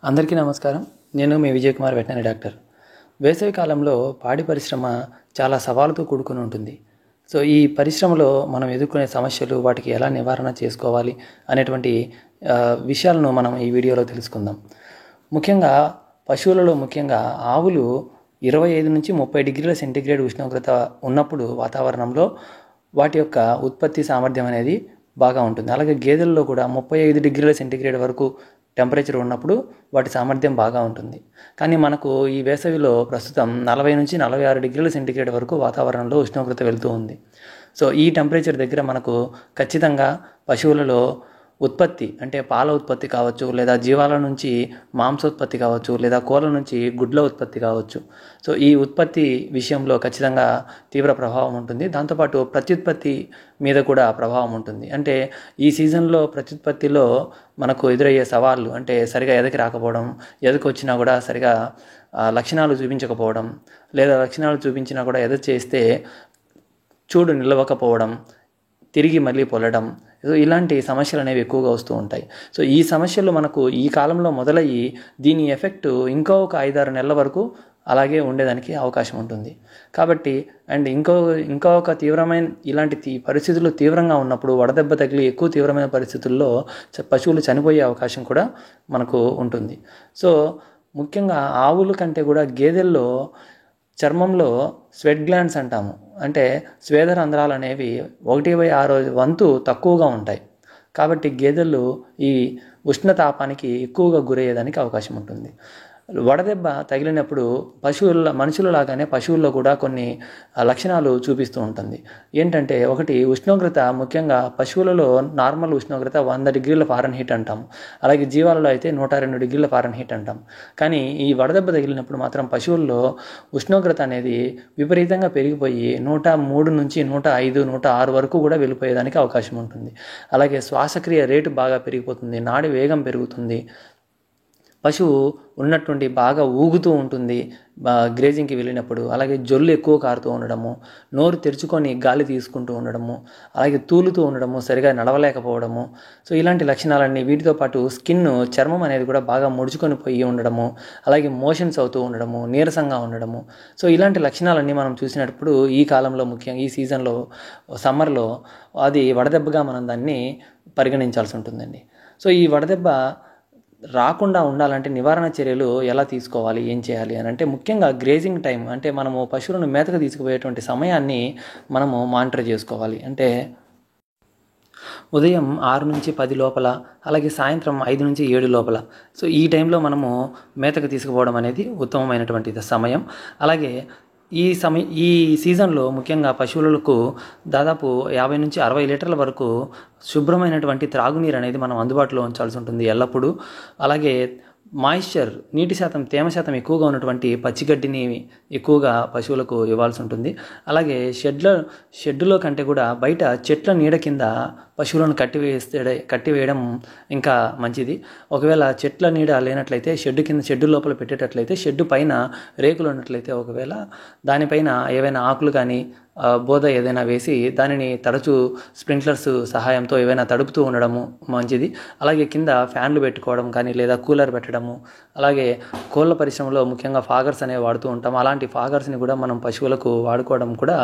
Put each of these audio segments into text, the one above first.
అందరికీ నమస్కారం. నేను మీ విజయ్ కుమార్, వెటనరీ డాక్టర్. వేసవి కాలంలో పాడి పరిశ్రమ చాలా సవాలుతో కూడుకుని ఉంటుంది. ఈ పరిశ్రమలో మనం ఎదుర్కొనే సమస్యలు, వాటికి ఎలా నివారణ చేసుకోవాలి అనేటువంటి విషయాలను మనం ఈ వీడియోలో తెలుసుకుందాం. ముఖ్యంగా పశువులలో ముఖ్యంగా ఆవులు 25 నుంచి 30 డిగ్రీల సెంటీగ్రేడ్ ఉష్ణోగ్రత ఉన్నప్పుడు వాతావరణంలో వాటి యొక్క ఉత్పత్తి సామర్థ్యం అనేది బాగా ఉంటుంది. అలాగే గేదెల్లో కూడా 35 డిగ్రీల సెంటీగ్రేడ్ వరకు టెంపరేచర్ ఉన్నప్పుడు వాటి సామర్థ్యం బాగా ఉంటుంది. కానీ మనకు ఈ వేసవిలో ప్రస్తుతం 40 నుంచి 46 డిగ్రీల సెంటీగ్రేడ్ వరకు వాతావరణంలో ఉష్ణోగ్రత వెళ్తూ ఉంది. ఈ టెంపరేచర్ దగ్గర మనకు ఖచ్చితంగా పశువులలో ఉత్పత్తి అంటే పాల ఉత్పత్తి కావచ్చు, లేదా జీవాల నుంచి మాంసోత్పత్తి కావచ్చు, లేదా కోళ్ళ నుంచి గుడ్ల ఉత్పత్తి కావచ్చు. ఈ ఉత్పత్తి విషయంలో ఖచ్చితంగా తీవ్ర ప్రభావం ఉంటుంది. దాంతోపాటు ప్రత్యుత్పత్తి మీద కూడా ప్రభావం ఉంటుంది. అంటే ఈ సీజన్లో ప్రత్యుత్పత్తిలో మనకు ఎదురయ్యే సవాళ్ళు అంటే సరిగా ఎదకి రాకపోవడం, ఎదకి వచ్చినా కూడా సరిగా లక్షణాలు చూపించకపోవడం, లేదా లక్షణాలు చూపించినా కూడా ఎద చేస్తే చూడు నిలవకపోవడం, తిరిగి మళ్ళీ పొలడం, ఇలాంటి సమస్యలు అనేవి ఎక్కువగా వస్తూ ఉంటాయి. ఈ సమస్యలు మనకు ఈ కాలంలో మొదలయ్యి దీని ఎఫెక్ట్ ఇంకా ఒక 5-6 నెలల వరకు అలాగే ఉండేదానికి అవకాశం ఉంటుంది. కాబట్టి ఇంకా ఒక తీవ్రమైన ఇలాంటి పరిస్థితులు తీవ్రంగా ఉన్నప్పుడు, వడదెబ్బ తగిలి ఎక్కువ తీవ్రమైన పరిస్థితుల్లో పశువులు చనిపోయే అవకాశం కూడా మనకు ఉంటుంది. ముఖ్యంగా ఆవుల కంటే కూడా గేదెల్లో చర్మంలో స్వెట్ గ్లాండ్స్ అంటాము, అంటే స్వేద రంధ్రాలు అనేవి 1/6 వంతు తక్కువగా ఉంటాయి. కాబట్టి గేదెలు ఈ ఉష్ణతాపానికి ఎక్కువగా గురయ్యేదానికి అవకాశం ఉంటుంది. వడదెబ్బ తగిలినప్పుడు మనుషులలాగానే పశువుల్లో కూడా కొన్ని లక్షణాలు చూపిస్తూ ఉంటుంది. ఏంటంటే, ఒకటి ఉష్ణోగ్రత, ముఖ్యంగా పశువులలో నార్మల్ ఉష్ణోగ్రత 100 డిగ్రీల ఫారెన్హీట్ అంటాము. అలాగే జీవాలలో అయితే 102 డిగ్రీల ఫారెన్హీట్ అంటాం. కానీ ఈ వడదెబ్బ తగిలినప్పుడు మాత్రం పశువుల్లో ఉష్ణోగ్రత అనేది విపరీతంగా పెరిగిపోయి 103 నుంచి 105, 106 వరకు కూడా వెళ్ళిపోయేదానికి అవకాశం ఉంటుంది. అలాగే శ్వాసక్రియ రేటు బాగా పెరిగిపోతుంది, నాడి వేగం పెరుగుతుంది, పశువు ఉన్నటువంటి బాగా ఊగుతూ ఉంటుంది గ్రేజింగ్కి వెళ్ళినప్పుడు. అలాగే జొల్లు ఎక్కువ కారుతూ ఉండడము, నోరు తెరుచుకొని గాలి తీసుకుంటూ ఉండడము, అలాగే తూలుతూ ఉండడము, సరిగా నడవలేకపోవడము. ఇలాంటి లక్షణాలన్నీ, వీటితో పాటు చర్మం అనేది కూడా బాగా ముడుచుకొని పోయి ఉండడము, అలాగే మోషన్స్ అవుతూ ఉండడము, నీరసంగా ఉండడము. ఇలాంటి లక్షణాలన్నీ మనం చూసినప్పుడు ఈ కాలంలో, ముఖ్యంగా ఈ సీజన్లో సమ్మర్లో అది వడదెబ్బగా మనం దాన్ని పరిగణించాల్సి ఉంటుందండి. ఈ వడదెబ్బ రాకుండా ఉండాలంటే నివారణ చర్యలు ఎలా తీసుకోవాలి, ఏం చేయాలి అని అంటే, ముఖ్యంగా గ్రేజింగ్ టైం అంటే మనము పశువులను మేతకు తీసుకుపోయేటువంటి సమయాన్ని మనము మానిటర్ చేసుకోవాలి. అంటే ఉదయం 6 నుంచి 10 లోపల, అలాగే సాయంత్రం 5 నుంచి 7 లోపల. ఈ టైంలో మనము మేతకు తీసుకుపోవడం అనేది ఉత్తమమైనటువంటి సమయం. అలాగే ఈ సీజన్లో ముఖ్యంగా పశువులకు దాదాపు 50 నుంచి 60 లీటర్ల వరకు శుభ్రమైనటువంటి త్రాగునీరు అనేది మనం అందుబాటులో ఉంచాల్సి ఉంటుంది ఎల్లప్పుడూ. అలాగే మాయిశ్చర్, నీటి శాతం, తేమ శాతం ఎక్కువగా ఉన్నటువంటి పచ్చిగడ్డిని ఎక్కువగా పశువులకు ఇవ్వాల్సి ఉంటుంది. అలాగే షెడ్డులో కంటే కూడా బయట చెట్ల నీడ కింద పశువులను కట్టివేయడం ఇంకా మంచిది. ఒకవేళ చెట్ల నీడ లేనట్లయితే షెడ్డు లోపల పెట్టేటట్లయితే, షెడ్డు పైన రేకులు ఉన్నట్లయితే ఒకవేళ దానిపైన ఏవైనా ఆకులు కానీ బోధ ఏదైనా వేసి దానిని తరచూ స్ప్రింక్లర్స్ సహాయంతో ఏవైనా తడుపుతూ ఉండడము మంచిది. అలాగే కింద ఫ్యాన్లు పెట్టుకోవడం కానీ, లేదా కూలర్ పెట్టడము. అలాగే కోళ్ళ పరిశ్రమలో ముఖ్యంగా ఫాగర్స్ అనేవి వాడుతూ ఉంటాం. అలాంటి ఫాగర్స్ని కూడా మనం పశువులకు వాడుకోవడం కూడా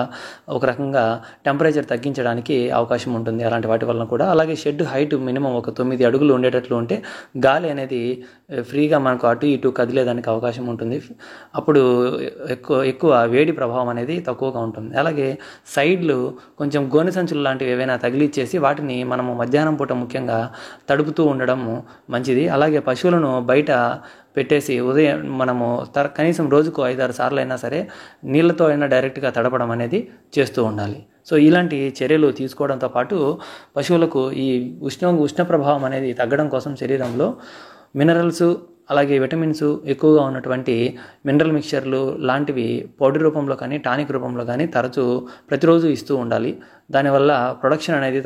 ఒక రకంగా టెంపరేచర్ తగ్గించడానికి అవకాశం ఉంటుంది అలాంటి వాటి వలన కూడా. అలాగే షెడ్ హైట్ మినిమం ఒక 9 అడుగులు ఉండేటట్లు ఉంటే గాలి అనేది ఫ్రీగా మనకు అటు ఇటు కదిలేదానికి అవకాశం ఉంటుంది. అప్పుడు ఎక్కువ వేడి ప్రభావం అనేది తక్కువగా ఉంటుంది. అలాగే సైడ్లు కొంచెం గోనె సంచులు లాంటివి ఏవైనా తగిలిచ్చేసి వాటిని మనము మధ్యాహ్నం పూట ముఖ్యంగా తడుపుతూ ఉండడం మంచిది. అలాగే పశువులను బయట పెట్టేసి ఉదయం మనము కనీసం రోజుకు 5-6 సార్లు అయినా సరే నీళ్ళతో అయినా డైరెక్ట్గా తడపడం అనేది చేస్తూ ఉండాలి. ఇలాంటి చర్యలు తీసుకోవడంతో పాటు పశువులకు ఈ ఉష్ణ ప్రభావం అనేది తగ్గడం కోసం శరీరంలో మినరల్స్, అలాగే విటమిన్స్ ఎక్కువగా ఉన్నటువంటి మినరల్ మిక్చర్లు లాంటివి పౌడర్ రూపంలో కానీ, టానిక్ రూపంలో కానీ తరచూ ప్రతిరోజు ఇస్తూ ఉండాలి. దానివల్ల ప్రొడక్షన్ అనేది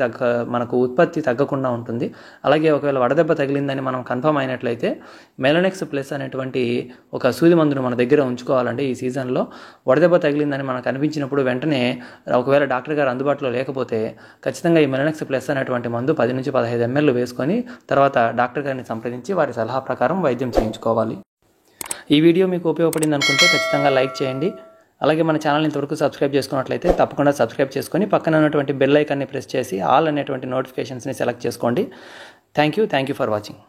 మనకు ఉత్పత్తి తగ్గకుండా ఉంటుంది. అలాగే ఒకవేళ వడదెబ్బ తగిలిందని మనం కన్ఫర్మ్ అయినట్లయితే మెలనెక్స్ ప్లస్ అనేటువంటి ఒక సూది మందును మన దగ్గర ఉంచుకోవాలండి. ఈ సీజన్లో వడదెబ్బ తగిలిందని మనకు అనిపించినప్పుడు వెంటనే ఒకవేళ డాక్టర్ గారు అందుబాటులో లేకపోతే ఖచ్చితంగా ఈ మెలనెక్స్ ప్లస్ అనేటువంటి మందు 10 నుంచి 15 ml వేసుకొని తర్వాత డాక్టర్ గారిని సంప్రదించి వారి సలహా ప్రకారం వైద్యం చేయించుకోవాలి. ఈ వీడియో మీకు ఉపయోగపడింది అనుకుంటే ఖచ్చితంగా లైక్ చేయండి. అలాగే మన ఛానల్ని ఇంతవరకు సబ్స్క్రైబ్ చేసుకున్నట్లయితే తప్పకుండా సబ్స్క్రైబ్ చేసుకొని పక్కన ఉన్నటువంటి బెల్ ఐకాన్ని ప్రెస్ చేసి ఆల్ అనేటువంటి నోటిఫికేషన్స్ని సెలెక్ట్ చేసుకోండి. Thank you for watching.